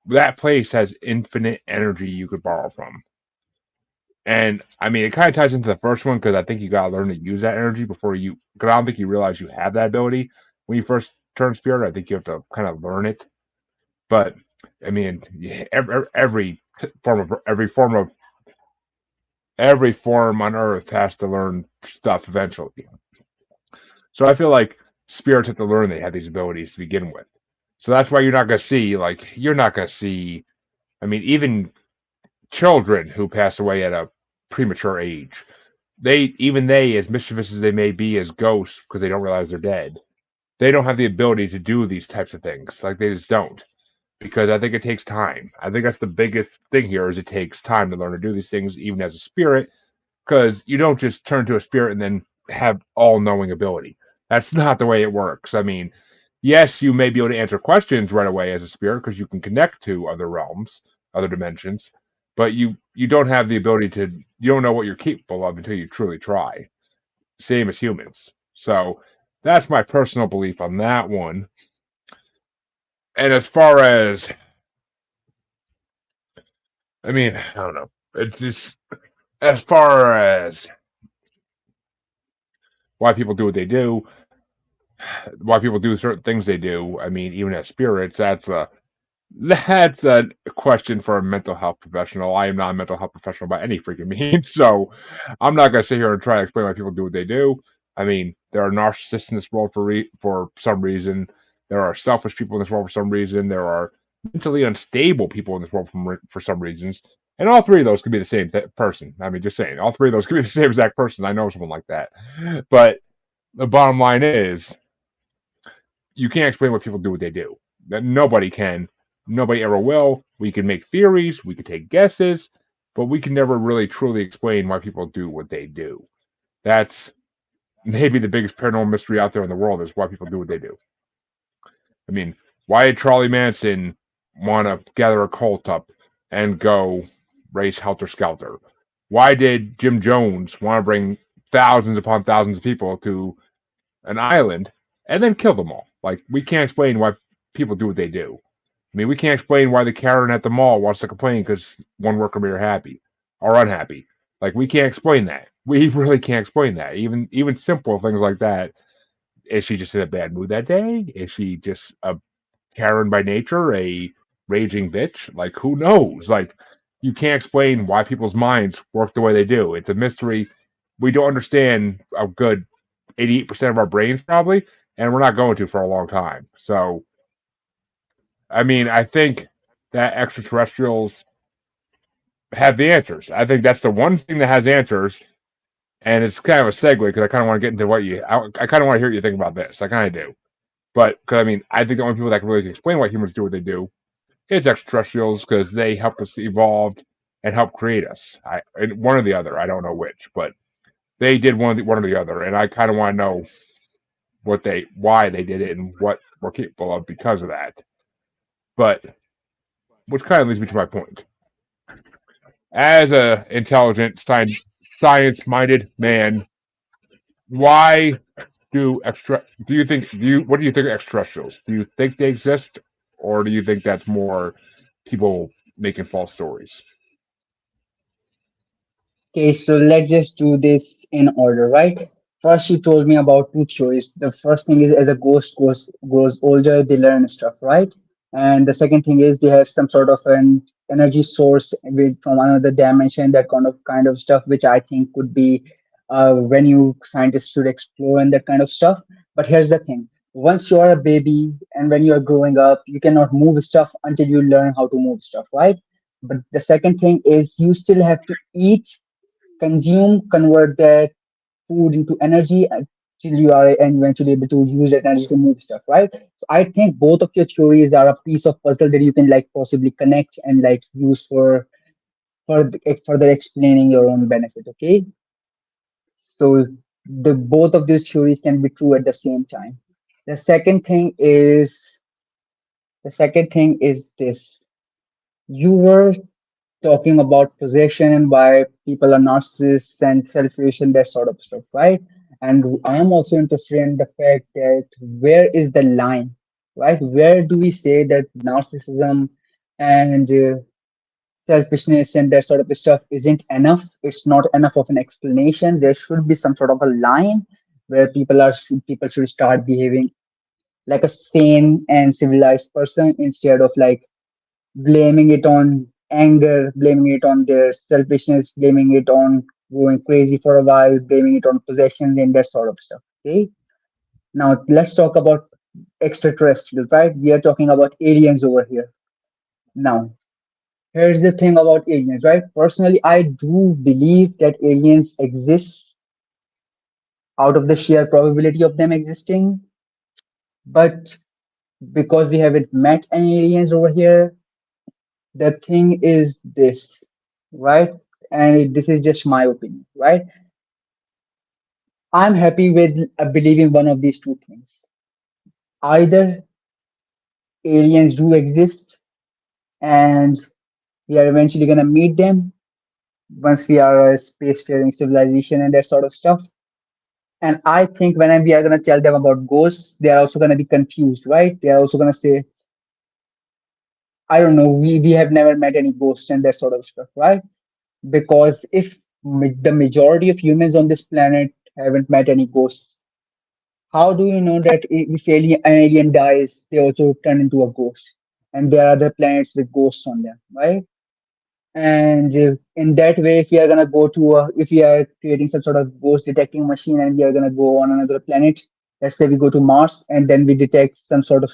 that place has infinite energy you could borrow from. And I mean, it kind of ties into the first one because I think you gotta learn to use that energy before you. Because I don't think you realize you have that ability when you first turn spirit. I think you have to kind of learn it. But I mean, every every form on Earth has to learn stuff eventually. So I feel like spirits have to learn they have these abilities to begin with. So that's why you're not gonna see. I mean, even children who pass away at a premature age, they, as mischievous as they may be as ghosts, because they don't realize they're dead, they don't have the ability to do these types of things. Like they just don't. Because I think it takes time. I think that's the biggest thing here is it takes time to learn to do these things, even as a spirit, because you don't just turn to a spirit and then have all knowing ability. That's not the way it works. I mean, yes, you may be able to answer questions right away as a spirit because you can connect to other realms, other dimensions, but you don't have the ability to. You don't know what you're capable of until you truly try. Same as humans. So that's my personal belief on that one. And as far as, I mean, I don't know. It's just as far as why people do what they do, why people do certain things they do. I mean, even as spirits, that's a question for a mental health professional. I am not a mental health professional by any freaking means, so I'm not gonna sit here and try to explain why people do what they do. I mean, there are narcissists in this world for some reason. There are selfish people in this world for some reason. There are mentally unstable people in this world for some reasons. And all three of those could be the same person. I mean, just saying, all three of those could be the same exact person. I know someone like that. But the bottom line is, you can't explain why people do what they do. That nobody can. Nobody ever will. We can make theories, we can take guesses, but we can never really truly explain why people do what they do. That's maybe the biggest paranormal mystery out there in the world is why people do what they do. I mean, why did Charlie Manson want to gather a cult up and go race helter skelter? Why did Jim Jones want to bring thousands upon thousands of people to an island and then kill them all? Like, we can't explain why people do what they do. I mean, we can't explain why the Karen at the mall wants to complain because one worker made her happy or unhappy. Like, we can't explain that. We really can't explain that. Even simple things like that. Is she just in a bad mood that day? Is she just a Karen by nature, a raging bitch? Like, who knows? Like, you can't explain why people's minds work the way they do. It's a mystery. We don't understand a good 88% of our brains probably, and we're not going to for a long time. So, I mean, I think that extraterrestrials have the answers. I think that's the one thing that has answers, and it's kind of a segue because I kind of want to get into I kind of want to hear what you think about this. I kind of do, but because I mean, I think the only people that can really explain why humans do what they do is extraterrestrials because they help us evolve and help create us. One or the other. I don't know which, but they did one or the other, and I kind of want to know why they did it and what we're capable of because of that. But which kind of leads me to my point. As a intelligent, science-minded man, why do you think what do you think of extraterrestrials? Do you think they exist, or do you think that's more people making false stories? Okay, so let's just do this in order, right? First, you told me about two theories. The first thing is as a ghost grows older, they learn stuff, right? And the second thing is they have some sort of an energy source from another dimension, that kind of stuff, which I think could be when you scientists should explore and that kind of stuff. But here's the thing: once you are a baby and when you are growing up, you cannot move stuff until you learn how to move stuff, right? But the second thing is you still have to eat, consume, convert that food into energy until you are and eventually able to use that energy to move stuff, right? So I think both of your theories are a piece of puzzle that you can like possibly connect and like use for further explaining your own benefit. Okay, so the both of these theories can be true at the same time. The second thing is The second thing is this. You were talking about possession and why people are narcissists and selfish and that sort of stuff, right? And I'm also interested in the fact that where is the line, right? Where do we say that narcissism and selfishness and that sort of stuff isn't enough? It's not enough of an explanation. There should be some sort of a line where people should start behaving like a sane and civilized person instead of like blaming it on anger, blaming it on their selfishness, blaming it on going crazy for a while, blaming it on possessions and that sort of stuff. Okay. Now let's talk about extraterrestrial, right? We are talking about aliens over here. Now, here's the thing about aliens, right? Personally, I do believe that aliens exist out of the sheer probability of them existing, but because we haven't met any aliens over here, the thing is this, right? And this is just my opinion, right? I'm happy with believing one of these two things. Either aliens do exist and we are eventually going to meet them once we are a spacefaring civilization and that sort of stuff. And I think when we are going to tell them about ghosts, they are also going to be confused, right? They are also going to say, I don't know, we have never met any ghosts and that sort of stuff, right? Because if the majority of humans on this planet haven't met any ghosts, how do you know that if an alien dies, they also turn into a ghost? And there are other planets with ghosts on them, right? And in that way, if we are creating some sort of ghost detecting machine and we are gonna go on another planet, let's say we go to Mars and then we detect some sort of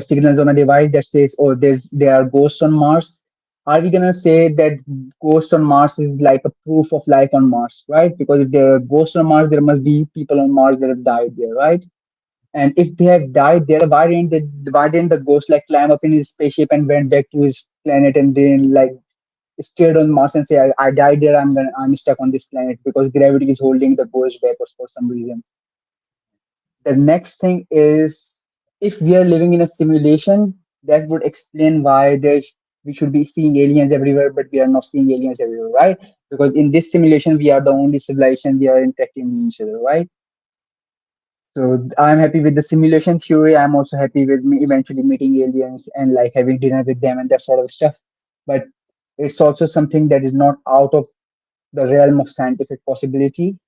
signals on a device that says, "Oh, there are ghosts on Mars." Are we gonna say that ghosts on Mars is like a proof of life on Mars, right? Because if there are ghosts on Mars, there must be people on Mars that have died there, right? And if they have died there, why didn't the ghost like climb up in his spaceship and went back to his planet and then like stayed on Mars and say, I died there, I'm stuck on this planet because gravity is holding the ghost back or for some reason. The next thing is if we are living in a simulation, that would explain why we should be seeing aliens everywhere, but we are not seeing aliens everywhere, right? Because in this simulation, we are the only civilization we are interacting with each other, right? So I'm happy with the simulation theory. I'm also happy with me eventually meeting aliens and like having dinner with them and that sort of stuff. But it's also something that is not out of the realm of scientific possibility,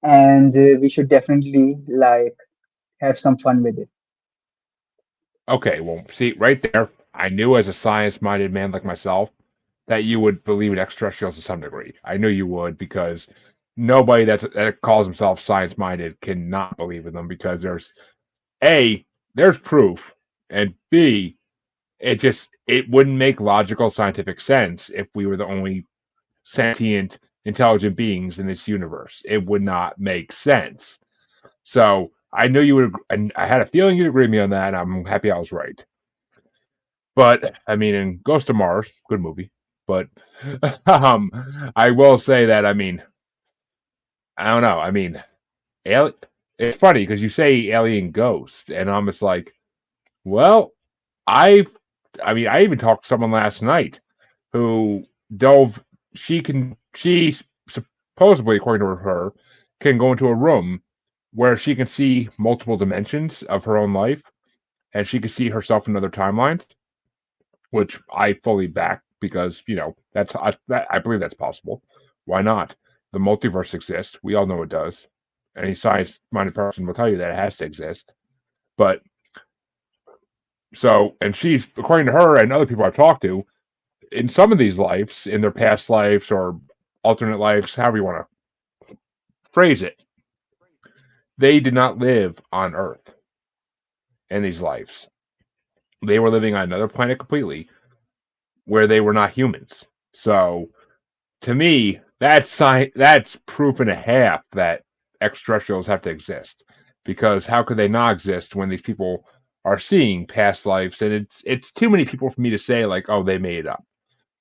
and we should definitely like have some fun with it. Okay, well, see, right there, I knew as a science-minded man like myself that you would believe in extraterrestrials to some degree. I knew you would because nobody that calls himself science-minded cannot believe in them because a there's proof, and b it wouldn't make logical scientific sense if we were the only sentient intelligent beings in this universe. It would not make sense. So I knew you would, and I had a feeling you'd agree with me on that. And I'm happy I was right. But I mean, in Ghost of Mars, good movie. But um, I will say that I don't know. Ali- it's funny because you say alien ghost, and I'm just like, well, I've, I even talked to someone last night who dove. She supposedly, according to her, can go into a room where she can see multiple dimensions of her own life, and she can see herself in other timelines, which I fully back because I believe that's possible. Why not? The multiverse exists. We all know it does. Any science-minded person will tell you that it has to exist. But and she's according to her and other people I've talked to, in some of these lives, in their past lives or alternate lives, however you want to phrase it, they did not live on Earth in these lives. They were living on another planet completely where they were not humans. So to me, that's proof and a half that extraterrestrials have to exist. Because how could they not exist when these people are seeing past lives? And it's too many people for me to say like, oh, they made it up.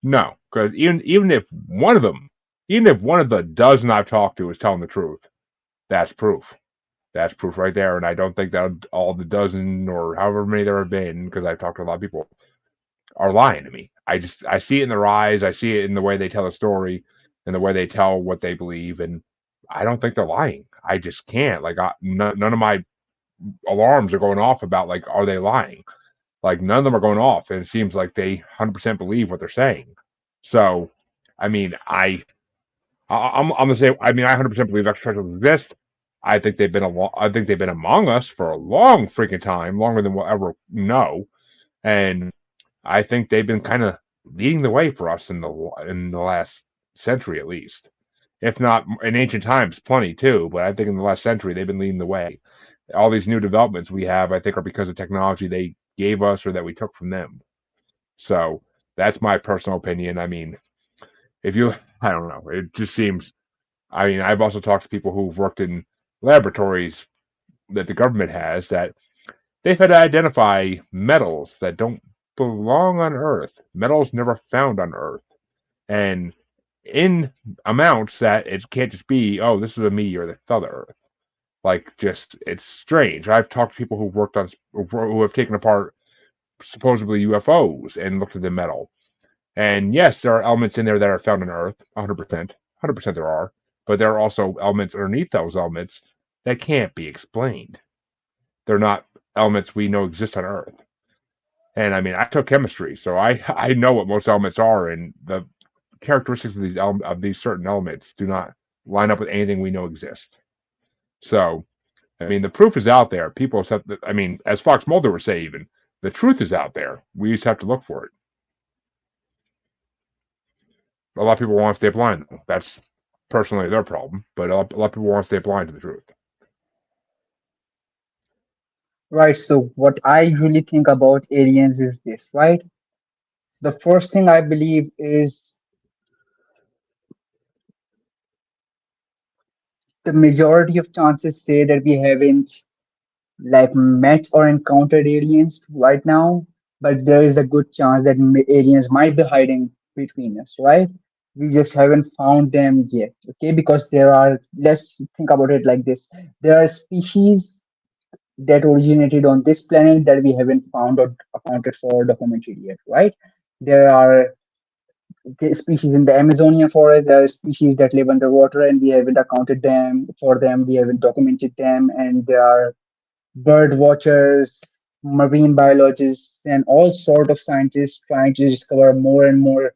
No, because even if one of the dozen I've talked to is telling the truth, that's proof. That's proof right there. And I don't think that all the dozen or however many there have been, because I've talked to a lot of people, are lying to me. I see it in their eyes. I see it in the way they tell a story and the way they tell what they believe. And I don't think they're lying. I just can't. None of my alarms are going off about like, are they lying? Like none of them are going off, and it seems like they 100% believe what they're saying. So, I mean, I'm the same. I mean, I 100% believe extraterrestrials exist. I think they've been among us for a long freaking time, longer than we'll ever know. And I think they've been kind of leading the way for us in the last century at least. If not in ancient times, plenty too. But I think in the last century they've been leading the way. All these new developments we have, I think, are because of technology they gave us or that we took from them. So that's my personal opinion. I mean, if you, I don't know, it just seems. I mean, I've also talked to people who've worked in laboratories that the government has that they've had to identify metals that don't belong on Earth, metals never found on Earth, and in amounts that it can't just be, oh, this is a meteor that fell to Earth. Like, just, it's strange. I've talked to people who've worked on, who have taken apart supposedly UFOs and looked at the metal. And yes, there are elements in there that are found on Earth, 100%. 100% there are. But there are also elements underneath those elements that can't be explained. They're not elements we know exist on Earth. And I mean, I took chemistry, so I know what most elements are, and the characteristics of these certain elements do not line up with anything we know exists. So, I mean, the proof is out there. People have, I mean, as Fox Mulder would say, even the truth is out there. We just have to look for it. A lot of people want to stay blind, though. That's personally their problem, but a lot of people want to stay blind to the truth. Right. So what I usually think about aliens is this, right? The first thing I believe is the majority of chances say that we haven't like met or encountered aliens right now, but there is a good chance that aliens might be hiding between us, right? We just haven't found them yet, okay? Because there are, let's think about it like this: there are species that originated on this planet that we haven't found or accounted for documented yet, right? There are species in the Amazonian forest, there are species that live underwater and we haven't accounted them for them, we haven't documented them, and there are bird watchers, marine biologists, and all sort of scientists trying to discover more and more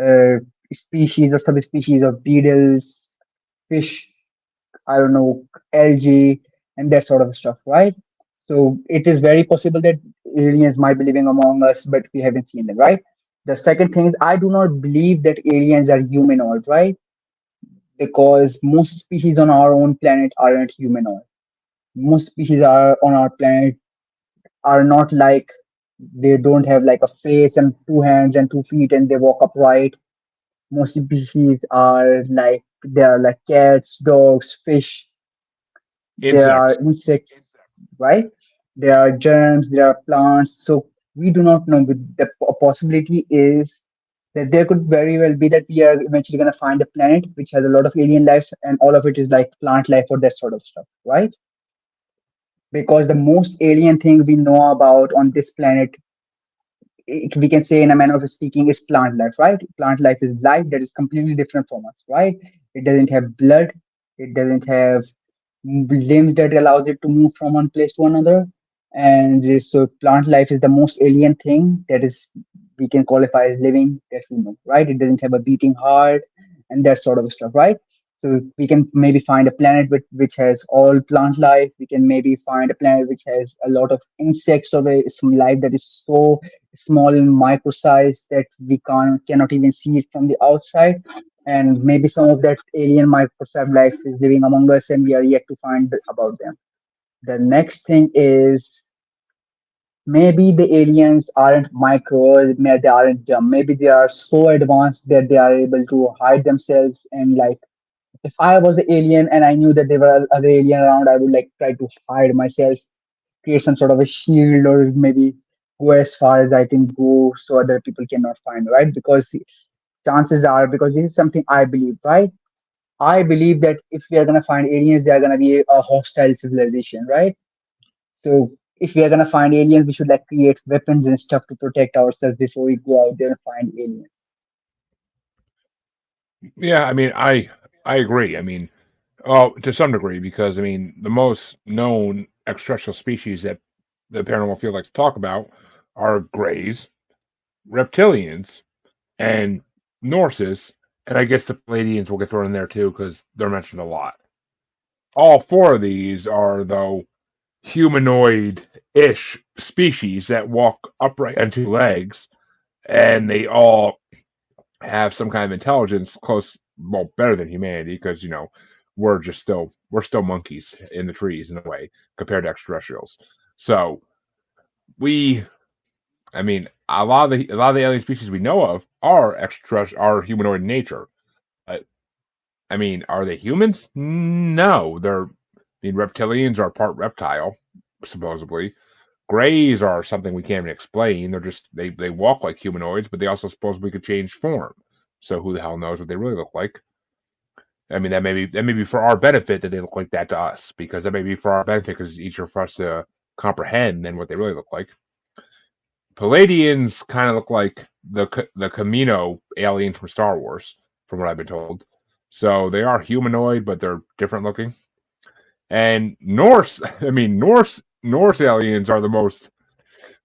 uh, species or subspecies of beetles, fish, I don't know, algae, and that sort of stuff, right? So it is very possible that aliens might be living among us, but we haven't seen them, right? The second thing is, I do not believe that aliens are humanoid, right? Because most species on our own planet aren't humanoid. Most species are on our planet are not like, they don't have like a face and two hands and 2 feet and they walk upright. Most species are like, they are like cats, dogs, fish. There are Insects. insects, right? There are germs, there are plants. So we do not know. The possibility is that there could very well be that we are eventually going to find a planet which has a lot of alien lives and all of it is like plant life or that sort of stuff, right? Because the most alien thing we know about on this planet, we can say in a manner of speaking, is plant life, right? Plant life is life that is completely different from us, right? It doesn't have blood, it doesn't have limbs that allows it to move from one place to another. And so plant life is the most alien thing that is, we can qualify as living, that we know, right? It doesn't have a beating heart and that sort of stuff, right? So we can maybe find a planet which has all plant life. We can maybe find a planet which has a lot of insects or some life that is so small and micro size that we cannot even see it from the outside. And maybe some of that alien microscopic life is living among us and we are yet to find about them. The next thing is, maybe the aliens aren't micro, maybe they aren't dumb, maybe they are so advanced that they are able to hide themselves. And like, if I was an alien and I knew that there were other alien around, I would like try to hide myself, create some sort of a shield, or maybe go as far as I can go so other people cannot find, right? Because chances are, because this is something I believe, right? I believe that if we are gonna find aliens, they are gonna be a hostile civilization, right? So if we are gonna find aliens, we should like create weapons and stuff to protect ourselves before we go out there and find aliens. Yeah, I mean, I agree. I mean, oh, to some degree, because I mean, the most known extraterrestrial species that the paranormal field likes to talk about are greys, reptilians, and Norses, and I guess the Palladians will get thrown in there too because they're mentioned a lot. All four of these are, though, humanoid-ish species that walk upright on two legs, and they all have some kind of intelligence close, well, better than humanity because we're still monkeys in the trees in a way compared to extraterrestrials. So we, I mean, a lot of the alien species we know of are are humanoid in nature. Uh, I mean, are they humans? No, they're. I mean, reptilians are part reptile, supposedly. Greys are something we can't even explain. They're just they walk like humanoids, but they also supposedly could change form. So who the hell knows what they really look like? I mean, that may be for our benefit that they look like that to us, because that may be for our benefit because it's easier for us to comprehend than what they really look like. Palladians kind of look like the Camino alien from Star Wars, from what I've been told. So they are humanoid, but they're different looking. And Norse, I mean Norse aliens are the most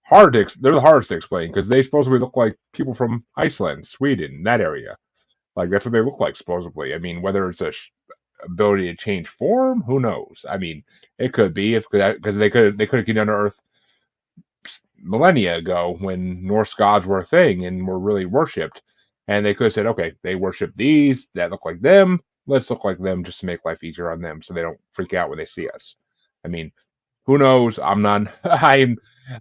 they're the hardest to explain because they supposedly look like people from Iceland, Sweden, that area. Like that's what they look like supposedly. I mean, whether it's a ability to change form, who knows? I mean, it could be if because they could have come down to Earth millennia ago when Norse gods were a thing and were really worshipped, and they could have said, okay, they worship these that look like them. Let's look like them just to make life easier on them, so they don't freak out when they see us. I mean, who knows? I'm not.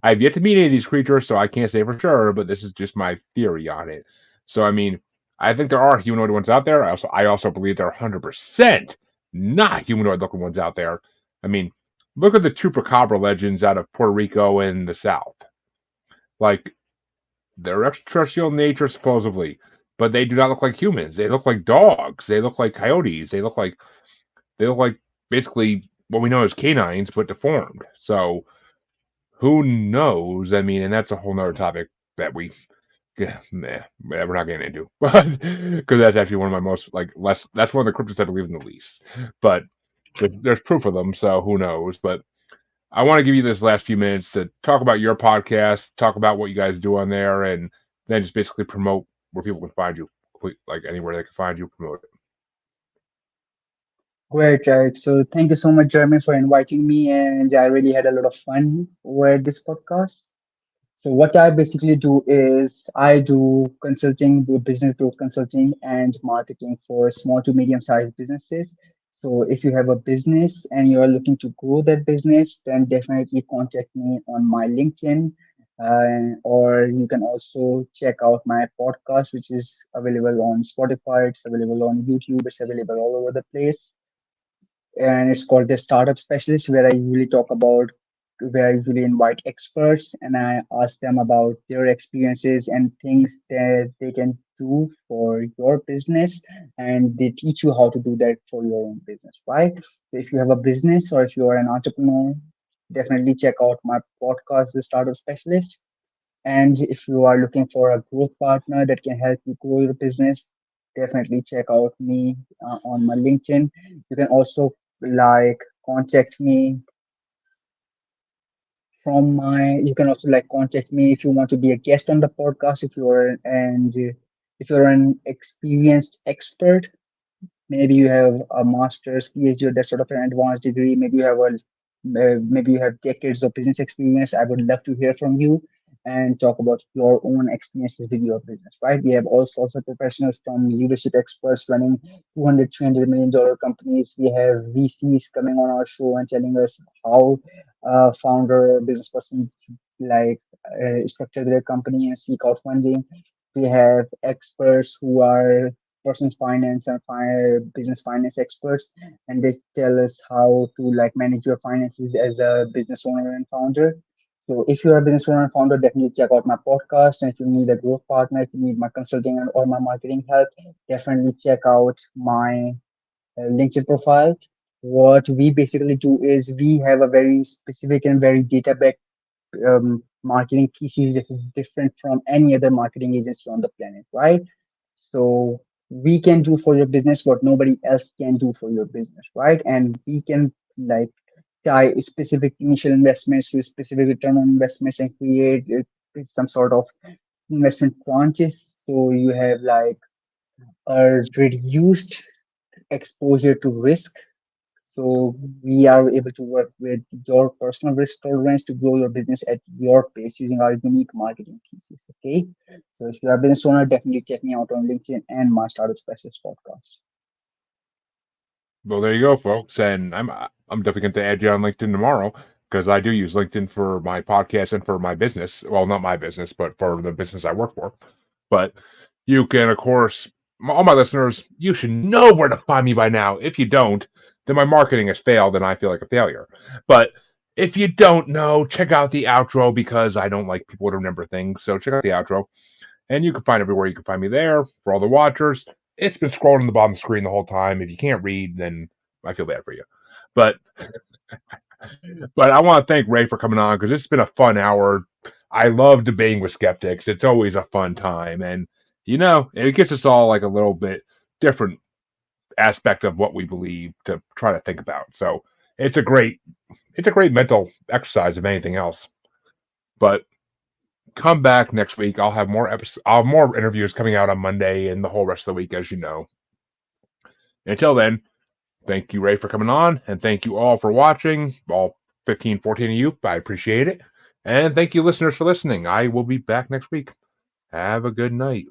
I've yet to meet any of these creatures, so I can't say for sure. But this is just my theory on it. So I mean, I think there are humanoid ones out there. I also believe there are 100% not humanoid looking ones out there. I mean, look at the chupacabra legends out of Puerto Rico and the South. Like they're extraterrestrial in nature supposedly, but they do not look like humans. They look like dogs. They look like coyotes. They look like basically what we know as canines, but deformed. So who knows? I mean, and that's a whole nother topic that yeah, we're not getting into, but because that's actually one of my most like less. That's one of the cryptids I believe in the least. But there's proof of them, so who knows? But I want to give you this last few minutes to talk about your podcast, talk about what you guys do on there, and then just basically promote where people can find you, like anywhere they can find you, promote it. Great, right. So thank you so much, Jeremy, for inviting me, and I really had a lot of fun with this podcast. So what I basically do is I do consulting, do business growth consulting and marketing for small to medium sized businesses. So if you have a business and you are looking to grow that business, then definitely contact me on my LinkedIn. Or you can also check out my podcast, which is available on Spotify, it's available on YouTube, it's available all over the place, and it's called the Startup Specialist, where I usually talk about, where I usually invite experts and I ask them about their experiences and things that they can do for your business, and they teach you how to do that for your own business, right? So if you have a business or if you are an entrepreneur, definitely check out my podcast, The Startup Specialist. And if you are looking for a growth partner that can help you grow your business, definitely check out me on my LinkedIn. You can also like contact me from my. You can also like contact me if you want to be a guest on the podcast. If you're an experienced expert, maybe you have a master's, PhD, or that sort of an advanced degree. Maybe you have decades of business experience. I would love to hear from you and talk about your own experiences with your business, right? We have all sorts of professionals, from leadership experts running 200, $300 million companies. We have VCs coming on our show and telling us how a founder, business person should like structure their company and seek out funding. We have experts who are personal finance and business finance experts, and they tell us how to like manage your finances as a business owner and founder. So if you're a business owner and founder, definitely check out my podcast. And if you need a growth partner, if you need my consulting or my marketing help, definitely check out my LinkedIn profile. What we basically do is we have a very specific and very data-backed marketing thesis that is different from any other marketing agency on the planet, right? So we can do for your business what nobody else can do for your business, right? And we can like tie specific initial investments to specific return on investments and create some sort of investment tranches. So you have like a reduced exposure to risk, so we are able to work with your personal risk tolerance to grow your business at your pace using our unique marketing thesis. Okay. So if you are a business owner, definitely check me out on LinkedIn and my Startup Specialist podcast. Well, there you go, folks. And I'm definitely going to add you on LinkedIn tomorrow because I do use LinkedIn for my podcast and for my business. Well, not my business, but for the business I work for. But you can, of course, all my listeners, you should know where to find me by now. If you don't, then my marketing has failed and I feel like a failure. But if you don't know, check out the outro because I don't like people to remember things. So check out the outro. And you can find everywhere. You can find me there for all the watchers. It's been scrolling on the bottom of the screen the whole time. If you can't read, then I feel bad for you. But I want to thank Ray for coming on because it's been a fun hour. I love debating with skeptics. It's always a fun time, and it gets us all like a little bit different aspect of what we believe to try to think about. So it's a great mental exercise if anything else. But come back next week. I'll have more episodes. I'll have more interviews coming out on Monday and the whole rest of the week, as you know. Until then, thank you, Ray, for coming on, and thank you all for watching. All 15, 14 of you, I appreciate it. And thank you, listeners, for listening. I will be back next week. Have a good night.